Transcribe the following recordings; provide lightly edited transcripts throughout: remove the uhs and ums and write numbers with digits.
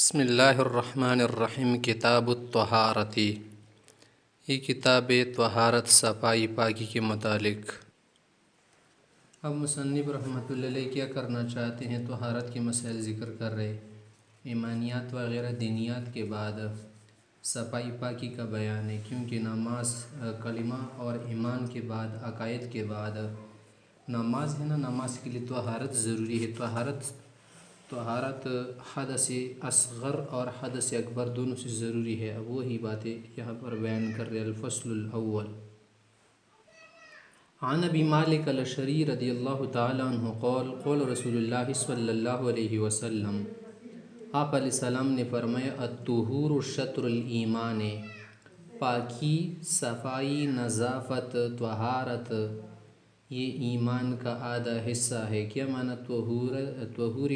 بسم اللہ الرحمن الرحیم کتاب الطہارتی، یہ کتاب طہارت صفائی پاکی کے متعلق۔ اب مصنف رحمۃ اللہ علیہ کیا کرنا چاہتے ہیں؟ طہارت کے مسائل ذکر کر رہے، ایمانیات وغیرہ دینیات کے بعد صفائی پاکی کا بیان ہے، کیونکہ نماز کلمہ اور ایمان کے بعد عقائد کے بعد نماز ہے نا، نماز کے لیے طہارت ضروری ہے۔ طہارت حدث اصغر اور حدث اکبر دونوں سے ضروری ہے۔ اب وہی باتیں یہاں پر بیان کر رہے۔ الفصل الاول، عن ابی مالک الاشعری رضی اللہ تعالی عنہ قال قال رسول اللہ صلی اللہ علیہ وسلم، آپ علیہ السلام نے فرمایا، الطہور شطر الایمان، پاکی، صفائی، نظافت، طہارت یہ ایمان کا آدھا حصہ ہے۔ کیا معنی؟ طہور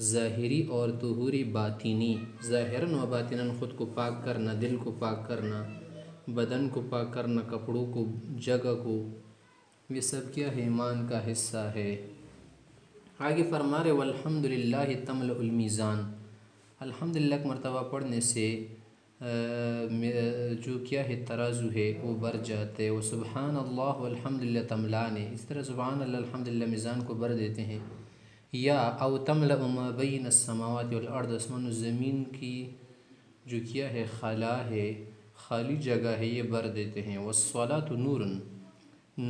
ظاہری اور طہور باطنی، ظاہراً و باطناً خود کو پاک کرنا، دل کو پاک کرنا، بدن کو پاک کرنا، کپڑوں کو، جگہ کو، یہ سب کیا ہے؟ ایمان کا حصہ ہے۔ آگے فرما رہے، والحمدللہ تملأ المیزان، الحمدللہ ایک مرتبہ پڑھنے سے جو کیا ہے ترازو ہے وہ بھر جاتے ہیں۔ وسبحان اللہ والحمدللہ تملان، اس طرح سبحان اللہ الحمدللہ میزان کو بھر دیتے ہیں۔ یا او تملأ ما بین السماوات والارض، آسمان و زمین کی جو کیا ہے خلا ہے، خالی جگہ ہے، یہ بھر دیتے ہیں۔ والصلاۃ نور،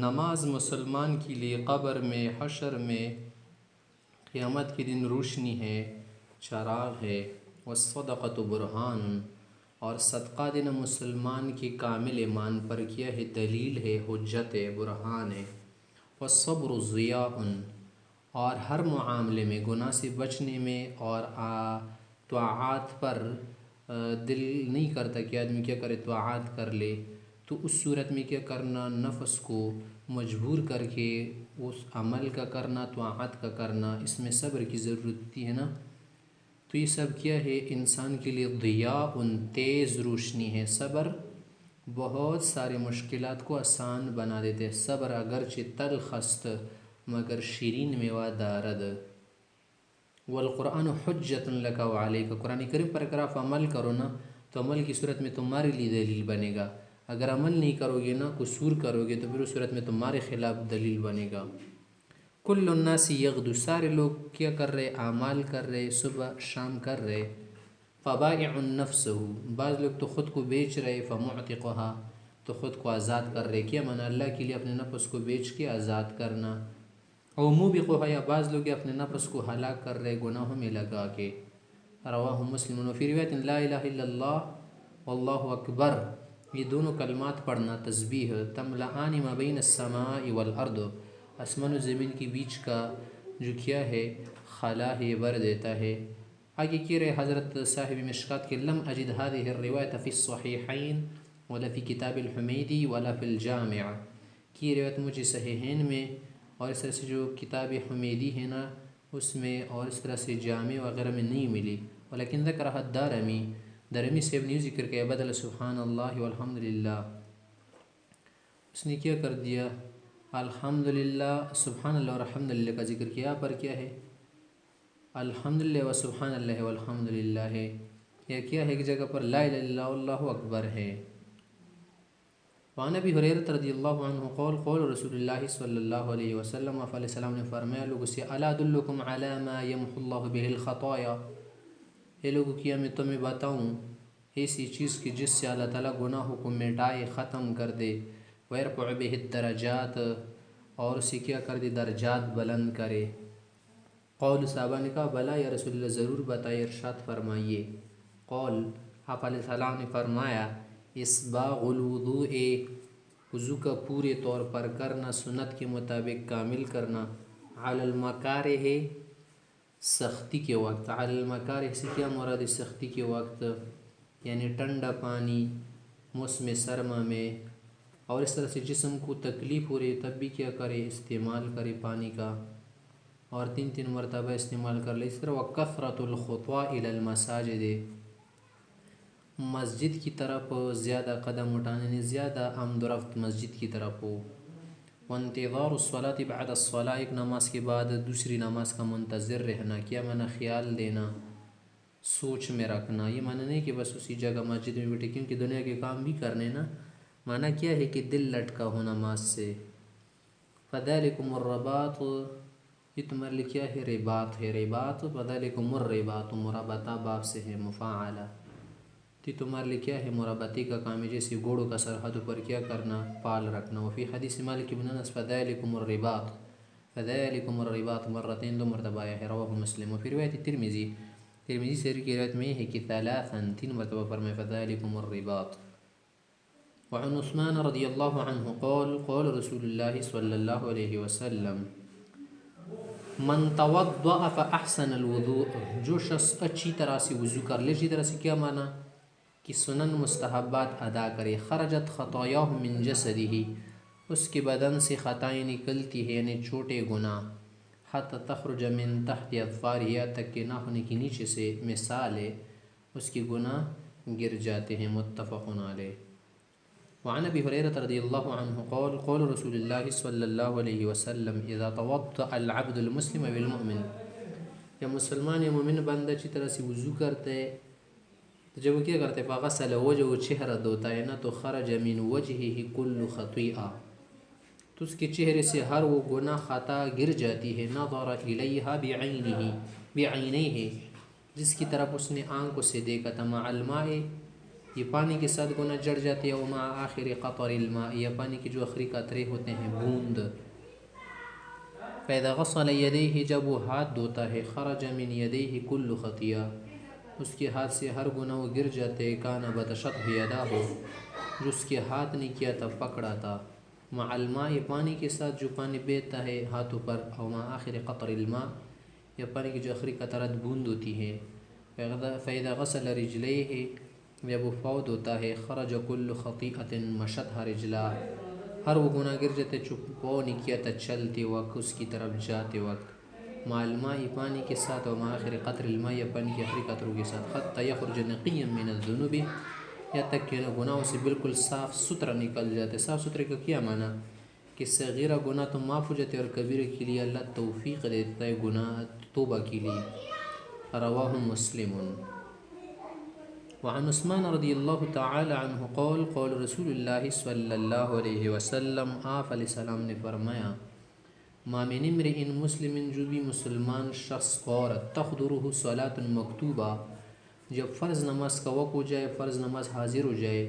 نماز مسلمان کے لیے قبر میں، حشر میں، قیامت کے دن روشنی ہے، چراغ ہے۔ والصدقۃ برہان، اور صدقہ دینا مسلمان کے کامل ایمان پر کیا ہے؟ دلیل ہے، حجت ہے، برہان ہے۔ والصبر ضیاء، اور ہر معاملے میں، گناہ سے بچنے میں اور طاعات پر دل نہیں کرتا کہ آدمی کیا کرے؟ طاعات کر لے، تو اس صورت میں کیا کرنا؟ نفس کو مجبور کر کے اس عمل کا کرنا، طاعات کا کرنا، اس میں صبر کی ضرورت ہوتی ہے نا۔ تو یہ سب کیا ہے؟ انسان کے لیے ضیاء، تیز روشنی ہے۔ صبر بہت سارے مشکلات کو آسان بنا دیتے ہیں۔ صبر اگرچہ تلخ است مگر شیرین میوہ دارد۔ والقرآن حجۃ لک وعلیک، قرآن کریم پر اگر آپ عمل کرو نا تو عمل کی صورت میں تمہارے لیے دلیل بنے گا۔ اگر عمل نہیں کرو گے نا، قصور کرو گے، تو پھر اس صورت میں تمہارے خلاف دلیل بنے گا۔ کل الناس یغدو، سارے لوگ کیا کر رہے؟ اعمال کر رہے، صبح شام کر رہے۔ فبائع نفسہ، بعض لوگ تو خود کو بیچ رہے، فمعتقھا، تو خود کو آزاد کر رہے۔ کیا معنی؟ اللہ کے لیے اپنے نفس کو بیچ کے آزاد کرنا۔ او موبقھا، یا بعض لوگ اپنے نفس کو ہلاک کر رہے گناہوں میں لگا کے۔ رواہ مسلم۔ وفی روایت لا الہ الا اللہ واللہ اکبر، یہ دونوں کلمات پڑھنا تسبیح، تملأان ما بین السماء والارض، آسمان و زمین کے بیچ کا جو کیا ہے خلا ہے، بھر دیتا ہے۔ آگے کہہ رہے حضرت صاحب مشکات کے، لم اجد هذه الروایت فی الصحیحین ولا فی کتاب الحمیدی ولا فی الجامع، کی روایت مجھے صحیحین میں اور اس طرح سے جو کتاب حمیدی ہے نا اس میں، اور اس طرح سے جامع وغیرہ میں نہیں ملی۔ ولیکن ذکرها الدارمی، دارمی صاحب نے ذکر کیا، بدل سبحان اللہ والحمدللہ، اس نے کیا کر دیا؟ الحمدللہ، سبحان اللہ اور الحمدللہ کا ذکر کیا۔ پر کیا ہے؟ الحمدللہ و سبحان اللہ والحمدللہ ہے، یا کیا ہے؟ ایک جگہ پر لا الہ الا اللہ واللہ اکبر ہے۔ وعن ابی ہریرہ رضی اللہ عنہ قال قال رسول اللہ صلی اللہ علیہ وسلم، آپ علیہ السلام نے فرمایا لوگوں سے، الا ادلکم علی ما یمحو اللہ بہ الخطایا، اے لوگوں کیا میں تمہیں بتاؤں ایسی چیز کی جس سے اللہ تعالیٰ گناہوں کو مٹائے، ختم کر دے، ویرفع بہ الدرجات، اور اسے کیا کر دے؟ درجات بلند کرے۔ قول، صحابہ نے کہا بلا یا رسول اللہ، ضرور بتائیے، ارشاد فرمائیے۔ قول، آپ علیہ السلام نے فرمایا، اسباغ الوضوء، وضو کا پورے طور پر کرنا، سنت کے مطابق کامل کرنا، علی المکارہ، سختی کے وقت۔ علی المکارہ سے کیا مراد ہے؟ سختی کے وقت یعنی ٹھنڈا پانی موسم سرما میں، اور اس طرح سے جسم کو تکلیف ہو رہی تب بھی کیا کرے؟ استعمال کرے پانی کا، اور 3 مرتبہ استعمال کر لے۔ اس طرح وکثرۃ الخطوٰ الی المساجد، مسجد کی طرف زیادہ قدم اٹھانے، یعنی زیادہ آمد و رفت مسجد کی طرف ہو۔ وانتظار الصلاۃ بعد الصلاۃ، ایک نماز کے بعد دوسری نماز کا منتظر رہنا، کیا معنی؟ خیال دینا، سوچ میں رکھنا، یہ معنی نہیں کہ بس اسی جگہ مسجد میں بیٹھے، کیونکہ دنیا کے کام بھی کرنے نا، معنی کیا ہے کہ دل لٹکا ہو نماز سے۔ فذلکم الرباط، یہ تمہارے لیے کیا ہے؟ رباط ہے، رباط، فذلکم الرباط، مرابطہ باب سے ہے، مفاعلہ، تو تمہارے لیے کیا ہے؟ مرابطی کا کام ہے، جیسے گھوڑوں کا سرحد پر کیا کرنا؟ پال رکھنا۔ وفی حدیث مالک بن انس فذلکم الرباط، فذلکم الرباط مرتين، 2 مرتبہ آیا ہے، رواہ مسلم۔ وفی روایت ترمذی، ترمذی سے کی روایت میں ہے کہ ثلاثا، 3 مرتبہ فرمائے فذلکم الرباط۔ وعن عثمان رضی اللہ عنہ قال قال رسول اللہ صلی اللہ علیہ وسلم من توضأ فاحسن الوضوء، جو شخص اچھی طرح سے وضو کر لے، اچھی طرح سے کیا معنی؟ کہ سنن مستحبات ادا کرے، خرجت خطایاہ من جسدہ، اس کے بدن سے خطائیں نکلتی ہے، یعنی چھوٹے گناہ، حتی تخرج من تحت اظفارہ، یہاں تک کہ ناخن کے نیچے سے، مثال ہے اس کے گناہ گر جاتے ہیں، متفق علیہ۔ وعن ابی ہریرہ رضی اللہ عنہ قال قال رسول اللہ صلی اللہ علیہ وسلم اذا توضأ العبد المسلم بالمؤمن، یا مسلمان یا مومن بندہ اچھی طرح سے وضو کرتا ہے تو جب وہ کیا کرتا ہے؟ فغسل وجهه، چہرہ دھوتا ہے نا، تو خرج من وجهه كل خطیئہ، تو اس کے چہرے سے ہر وہ گناہ خطا گر جاتی ہے، نظر الیہا بعینیہ، جس کی طرف اس نے آنکھوں سے دیکھا تھا، مع الماء، یہ پانی کے ساتھ گناہ جڑ جاتے ہیں، ومع آخر قطر الماء، یا پانی کے جو آخری قطرے ہوتے ہیں، بوند۔ فاذا غسل یدیہ، جب وہ ہاتھ دھوتا ہے، خرج من یدیہ کل خطیئہ، اس کے ہاتھ سے ہر گناہ وہ گر جاتے، کان بطشتہ یداہ، جو اس کے ہاتھ نے کیا تھا؟ پکڑا تھا، مع الماء، پانی کے ساتھ جو پانی بیتا ہے ہاتھوں پر، او مع آخر قطر الماء، یا پانی کی جو آخری قطرات بوند ہوتی ہے۔ فاذا غسل رجلیہ، جب وہ فوت ہوتا ہے، خرج کل خطیئۃ مشتھا رجلاہ، ہر وہ گناہ گر جاتے جو پاؤں نے کیا تھا چلتے وقت، اس کی طرف جاتے وقت، مع الماء، پانی کے ساتھ، ومع آخر قطر الماء، یا پانی کے آخری قطروں کے ساتھ، حتی یخرج نقیا من الذنوب، یہاں تک کہ گناہوں سے بالکل صاف ستھرا نکل جاتے۔ صاف ستھرے کا کیا معنی؟ کہ صغیرہ گناہ تو معاف ہو جاتے، اور کبیرہ کے لیے اللہ توفیق دیتا ہے گناہ توبہ کے لیے، رواہ مسلم۔ وعن عثمان رضی اللہ تعالی عنہ قال قال رسول اللہ صلی اللہ علیہ وسلم، آپ علیہ السلام نے فرمایا، ما من امرئ مسلم، جو بھی مسلمان شخص عورت، تحضرہ صلاۃ مکتوبہ، جب فرض نماز کا وقت ہو جائے، فرض نماز حاضر ہو جائے،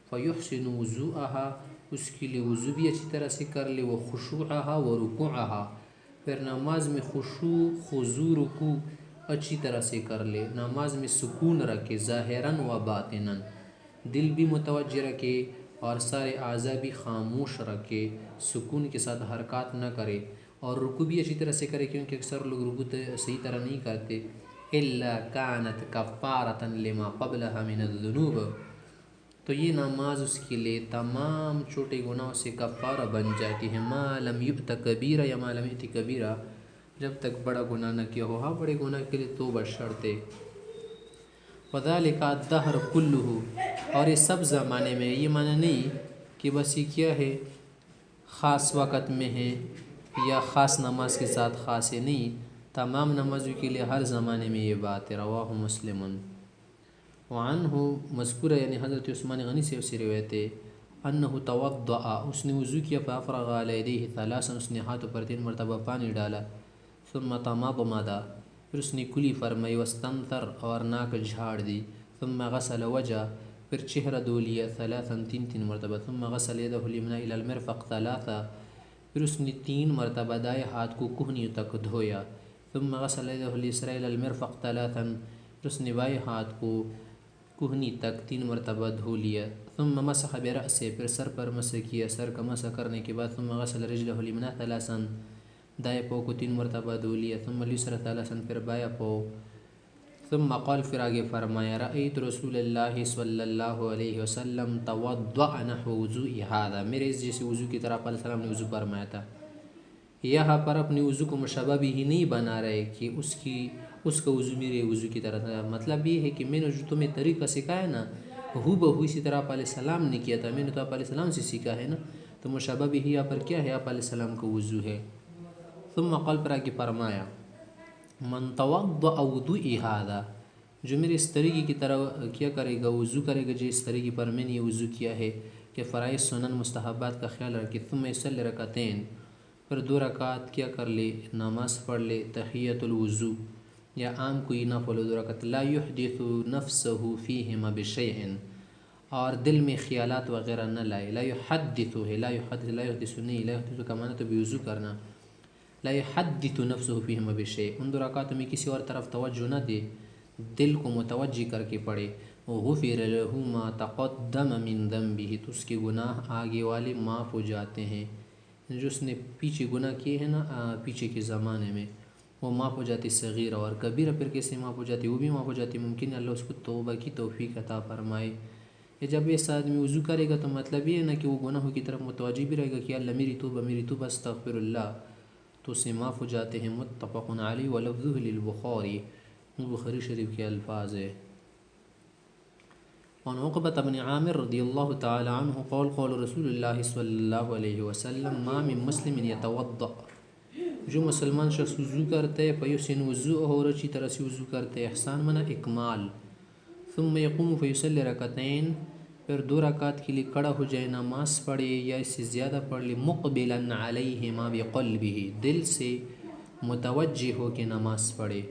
فیحسن وضوءہا، اس کے لیے وضو بھی اچھی طرح سے کر لے، وخشوعہا ورکوعہا، پھر نماز میں خشوع، خضوع، رکوع اچھی طرح سے کر لے، نماز میں سکون رکھے، ظاہراً و باطناً، دل بھی متوجہ رکھے اور سارے اعضاء بھی خاموش رکھے، سکون کے ساتھ حرکات نہ کرے، اور رکوع بھی اچھی طرح سے کرے، کیونکہ اکثر لوگ رکوع صحیح طرح نہیں کرتے، الا کانت کفارۃ لما قبلھا من الذنوب، تو یہ نماز اس کے لیے تمام چھوٹے گناہوں سے کفارہ بن جاتی ہے، ما لم یؤت کبیرہ، یا ما لم یؤت کبیرہ، جب تک بڑا گناہ نہ کیا ہو، ہاں بڑے گناہ کے لیے توبہ شرط ہے۔ وذالک الدہر کلہ، اور یہ سب زمانے میں، یہ معنی نہیں کہ بس یہ کیا ہے خاص وقت میں ہے یا خاص نماز کے ساتھ خاص ہے، نہیں، تمام نمازوں کے لیے ہر زمانے میں یہ بات ہے، رواہ مسلم۔ وعنہ، مذکورہ یعنی حضرت عثمان غنی سے اسی روایت ہے، انہ توضأ، اس نے وضو کیا، فافرغ علی یدیہ ثلاثا، اس نے ہاتھوں پر 3 مرتبہ پانی ڈالا، ثم تمضمض، پھر اس نے کلی فرمائی، واستنثر، اور ناک جھاڑ دی، ثم غسل وجہ، پھر چہرہ دھو لیا، ثلاثا، 3 مرتبہ، ثم غسل یدہ الیمنی الی المرفق ثلاثا، پھر اس نے 3 مرتبہ دائیں ہاتھ کو کہنیوں تک دھویا، ثم غسل یدہ الیسری الی المرفق ثلاثا، پھر اس نے بائیں ہاتھ کو کہنی تک 3 مرتبہ دھو لیا، ثم مسح برأسہ، پھر سر پر مسح کیا، سر کا مسح کرنے کے بعد، ثم غسل رجلہ الیمنی ثلاثا، دائیں پاؤں کو 3 مرتبہ دھو لیا، ثم الیسری ثلاثا، پھر بایاں پاؤں، ثم قال، پھر آگے فرمایا، رأیت رسول اللہ صلی اللہ علیہ وسلم توضأ نحو وضوء ھذا، میرے اس جیسے وضو کی طرح آپ علیہ السلام نے وضو فرمایا تھا۔ یہاں پر اپنے وضو کو مشابہ بھی ہی نہیں بنا رہے کہ اس کا وضو میرے وضو کی طرح تھا، مطلب یہ ہے کہ میں نے جو تمہیں طریقہ سکھایا نا، ہو بہو اسی طرح آپ علیہ السلام نے کیا تھا، میں نے تو آپ علیہ السلام سے سیکھا ہے نا، تو مشابہ بھی یہاں پر کیا ہے؟ آپ علیہ السلام کا وضو ہے۔ ثم قال، پر آگے فرمایا، من توضأ وضوء ھذا، جو میرے اس طریقے کی طرح کیا کرے گا، وضو کرے گا جس طریقے پر میں نے یہ وضو کیا ہے کہ فرائض سنن مستحبات کا خیال رکھے، ثم یصلی رکعتین، پھر 2 رکعت کیا کر لے، نماز پڑھ لے تحیۃ الوضو، یا عام کوئی نفل 2 رکعت، لا یحدث نفسه فیہما بشیء، اور دل میں خیالات وغیرہ نہ لائے، لا یحدث ہے، لا یحدث نہیں، لا یحدث کا معنی تو بوضو کرنا، لا یحدث نفسه فیہما بشیء، ان 2 رکعتوں میں کسی اور طرف توجہ نہ دے، دل کو متوجہ کر کے پڑھے، غفر له ما تقدم من ذنبه، تو اس کے گناہ آگے والے معاف ہو جاتے ہیں، جو اس نے پیچھے گناہ کیے ہیں نا پیچھے کے زمانے میں، وہ معاف ہو جاتی، صغیرہ اور کبیرہ پھر کیسے معاف ہو جاتی، وہ بھی معاف ہو جاتی، ممکن ہے اللہ اس کو توبہ کی توفیق عطا فرمائے۔ یہ جب ایسا آدمی وضو کرے گا تو مطلب یہ ہے نا کہ وہ گناہوں کی طرف متوجہ بھی رہے گا کہ اللہ میری توبہ استغفر اللہ، تو اسے معاف ہو جاتے ہیں۔ متفق علیہ ولفظہ للبخاری، بخاری شریف کے الفاظ ہے۔ وعن عقبة بن عامر رضی اللہ تعالی عنہ قال قال رسول اللہ صلی اللہ علیہ وسلم ما من مسلم يتوضأ، جو مسلمان شخص وضو کرتے فیحسن وضوءہ، اور اچھی طرح سے وضو کرتے، احسان منع اکمال، ثم یقوم فیصلی رکعتین، پھر 2 رکعت کے لیے کھڑا ہو جائے، نماز پڑھے یا اس سے زیادہ پڑھ لے، مقبلا علیہما بقلبہ، دل سے متوجہ ہو کے نماز پڑھے،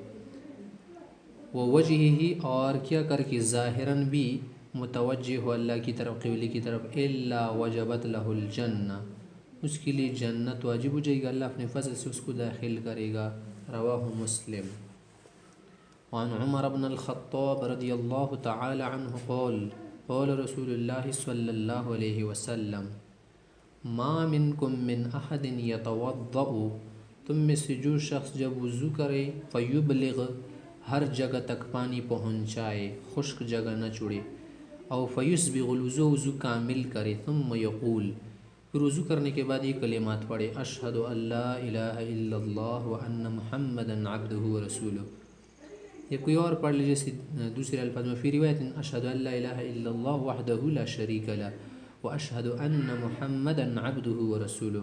ووجہہ، اور کیا کر کے ظاہراً بھی متوجہ ہو اللہ کی طرف، قبلے کی طرف، الا وجبت لہ الجنہ، اس کے لیے جنت واجب ہو جائے گا، اللہ اپنے فضل سے اس کو داخل کرے گا۔ رواہ مسلم۔ وعن عمر بن الخطاب رضی اللہ تعالی عنہ قال قال رسول اللہ صلی اللہ علیہ وسلم ما منکم من احد یتوضأ، تم میں سے جو شخص جب وضو کرے، فیبلغ، ہر جگہ تک پانی پہنچائے، خشک جگہ نہ چھوڑے، او فیسبغ الوضوء، وضو کامل کرے، ثم یقول، پھر وضو کرنے کے بعد یہ کلمات پڑھے، اشہد ان لا الہ الا اللہ وان محمدا عبدہ ورسولہ، یا کوئی اور پڑھ لے جیسے دوسرے الفاظ میں، فی روایت اشہد ان لا الہ الا اللہ وحدہ لا شریک لہ واشہد ان محمدا عبدہ ورسولہ،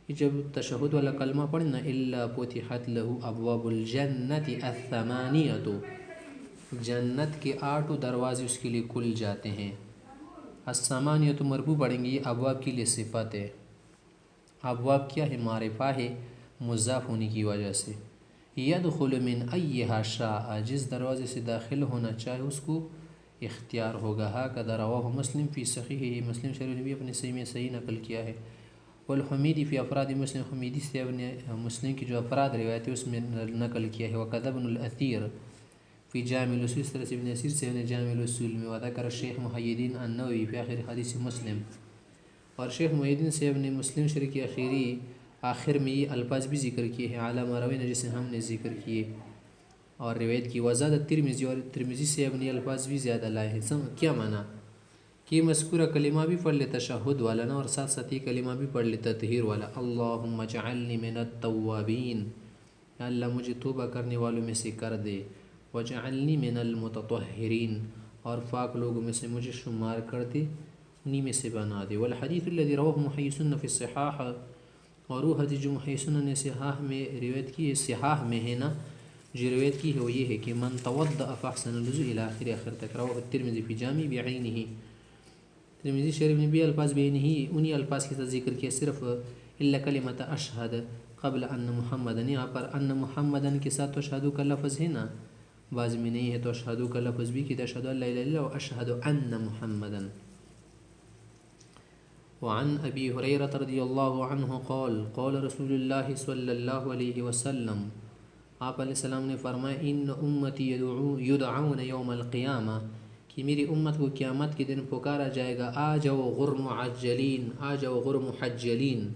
یہ جب تشہد والا کلمہ پڑھنا، الا فتحت لہ ابواب الجنت الثمانیۃ، جنت کے 8 دروازے اس کے لیے کھل جاتے ہیں۔ الثمانیۃ مرفوع پڑھیں گے، یہ ابواب کے لیے صفت ہے، ابواب کیا ہے، معرفہ ہے مضاف ہونے کی وجہ سے، یدخل من ایہا شاء، جس دروازے سے داخل ہونا چاہے اس کو اختیار ہوگا۔ ہکذا رواہ مسلم فی صحیحہ، مسلم شریف نے بھی اپنے صحیح میں صحیح نقل کیا ہے۔ والحمیدی فی افراد مسلم، حمیدی سے اپنے مسلم کی جو افراد روایت ہے اس میں نقل کیا ہے۔ وقد ابن الاثیر فی جامع الاصول، اس طرح سے ابن اثیر سے نے جامع الاصول میں، وذکر الشیخ محی الدین النووی فی آخر حدیث مسلم، اور شیخ محی الدین صاحب نے مسلم شریف کی آخر میں یہ الفاظ بھی ذکر کیے ہیں، اعلیٰ مروین جسے ہم نے ذکر کیے اور روایت کی، وزاد ترمذی، اور ترمذی سے اپنے الفاظ بھی زیادہ لائے ہیں۔ کیا معنی کہ مذکورہ کلمہ بھی پڑھ لے تشہد والا نا، اور ساتھ ساتھ یہ کلمہ بھی پڑھ لے تطہیر والا، اللہم اجعلنی من التوابین، یا اللہ مجھے توبہ کرنے والوں میں سے کر دے، وجعلنی من المتطہرین، اور پاک لوگوں میں سے مجھے شمار کر دے، انہی میں سے بنا دے۔ والحدیث الذی رواہ محی سنن فی الصحاح، اور وہ حدیث جو محی سنن نے صحاح میں روایت کی ہے، صحاح میں ہے نا جو روایت کی ہے وہ یہ ہے کہ من توضأ فاحسن الوضوء الی آخر تک، رواہ الترمذی فی جامع بعینہ، ترمذی شریف نے بھی الفاظ بعینہ انہی الفاظ کے ساتھ ذکر کیا، صرف الا کلمۃ اشہد قبل ان محمدن، یہاں پر ان محمدن کے ساتھ تو اشہدو کا لفظ ہے نا، بعض میں نہیں ہے تو اشہدو کا لفظ بھی کہ اشہد ان لا الہ الا اللہ و اشہد ان محمدن۔ وعن ابی ہریرہ رضی اللہ عنہ قال قال رسول اللہ صلی اللہ علیہ وسلم، آپ علیہ السلام نے فرمایا، ان امتی یدعون یوم القیامہ، کہ میری امت کو قیامت کے دن پکارا جائے گا، آ جاؤ غر معجلین، آ جاؤ غر محجلین،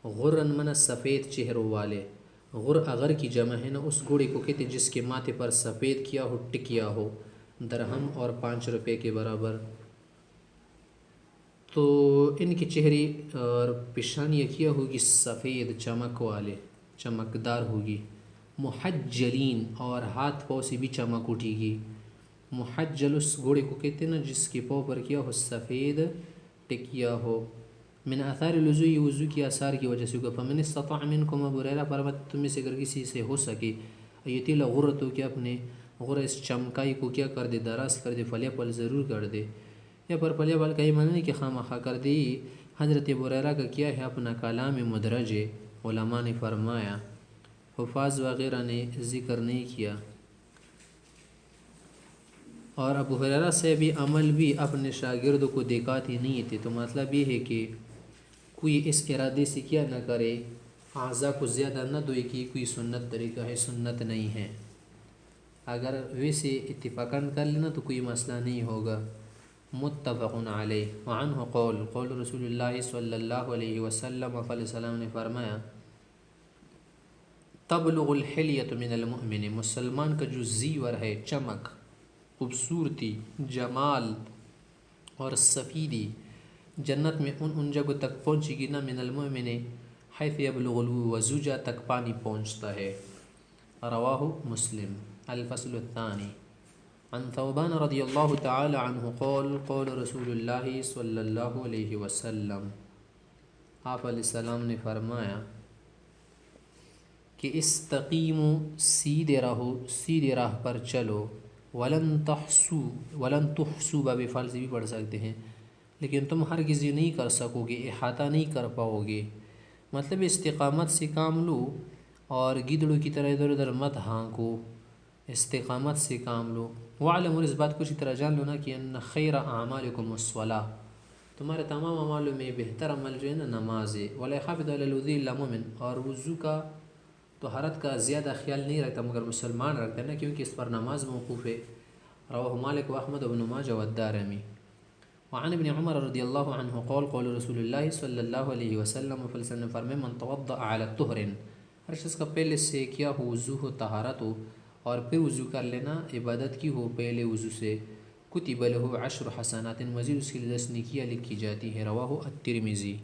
غرن من سفید چہروں والے، غر اغر کی جمع ہے نا، اس گھوڑے کو کہتے جس کے ماتھے پر سفید کیا ہو، ٹکیا ہو، درہم اور 5 روپے کے برابر، تو ان کے چہرے اور پیشانیاں کیا ہوگی سفید چمک والے، چمکدار ہوگی، محجلین، اور ہاتھ پاؤں سے بھی چمک اٹھے گی، محجل اس گھوڑے کو کہتے ہیں نا جس کے پاؤں پر کیا ہو، سفید ٹکیا ہو، من آثار الوضوء، وضو کی آثار کی وجہ سے ہوگا، فمن استطاع منکم، ابو ہریرہ فرماتے تم میں سے اگر کسی سے ہو سکے، یطیل غرتو، کہ اپنے غور اس چمکائی کو کیا کر دے، دراز کر دے، پھلے پل ضرور کر دے، یا پر پھلے پل کا یہ معنی نہیں کہ خواہ مخواہ کر دی۔ حضرت ابو ہریرہ کا کیا ہے اپنا کلام مدرج ہے، علماء نے فرمایا، حفاظ وغیرہ نے ذکر نہیں کیا، اور ابو ہریرہ سے بھی عمل بھی اپنے شاگردوں کو دکھاتے نہیں تھے۔ تو مطلب یہ ہے کہ کوئی اس ارادے سے کیا نہ کرے، اعضاء کو زیادہ نہ دھوئے کہ کوئی سنت طریقہ ہے، سنت نہیں ہے۔ اگر ویسے اتفاقاً کر لینا تو کوئی مسئلہ نہیں ہوگا۔ متفق علیہ۔ وعنہ قول رسول اللہ صلی اللہ علیہ وسلم علیہ وسلم نے فرمایا، تبلغ الحلیۃ من المؤمن، مسلمان کا جو زیور ہے، چمک، خوبصورتی، جمال اور سفیدی جنت میں ان جگہوں تک پہنچے گی نا، من المؤمن حیث یبلغ الوضوج تک پانی پہنچتا ہے۔ رواہ مسلم۔ الفصل الثانی عن ثوبان رضی اللہ تعالی عنہ قول رسول اللہ صلی اللہ علیہ وسلم، آپ علیہ السلام نے فرمایا کہ استقیموا، سیدھے رہو، سیدھے راہ پر چلو، ولن تحصوا باب فعل سے بھی پڑھ سکتے ہیں، لیکن تم ہرگز یہ نہیں کر سکو گے، احاطہ نہیں کر پاؤ گے۔ مطلب استقامت سے کام لو اور گدڑوں کی طرح ادھر ادھر مت ہانکو، استقامت سے کام لو۔ وعلم، اور اس بات کو اسی طرح جان لو نا کہ ان خیر اعمالکم الصلاۃ، تمہارے تمام اعمالوں میں بہتر عمل جو ہے نا نماز ہے۔ ولا یخافض علی الوضوء الا مؤمن، اور وضو کا طہارت کا زیادہ خیال نہیں رکھتا مگر مسلمان رکھتا ہے نا، کیونکہ اس پر نماز موقوف ہے۔ رواہ مالک واحمد وابن ماجہ والدارمی۔ وعن ابن عمر رضی اللہ عنہ قول رسول اللہ صلی اللہ علیہ وسلم نے فرمایا، من توضأ علی طہر، ہر شخص کا پہلے سے کیا ہو وضو ہو، طہارت ہو، اور پھر وضو کر لینا، عبادت کی ہو پہلے وضو سے، کتب لہ 10 حسنات، مزید اس کے لیے 10 نیکیاں لکھی جاتی ہیں۔ رواہ الترمذی۔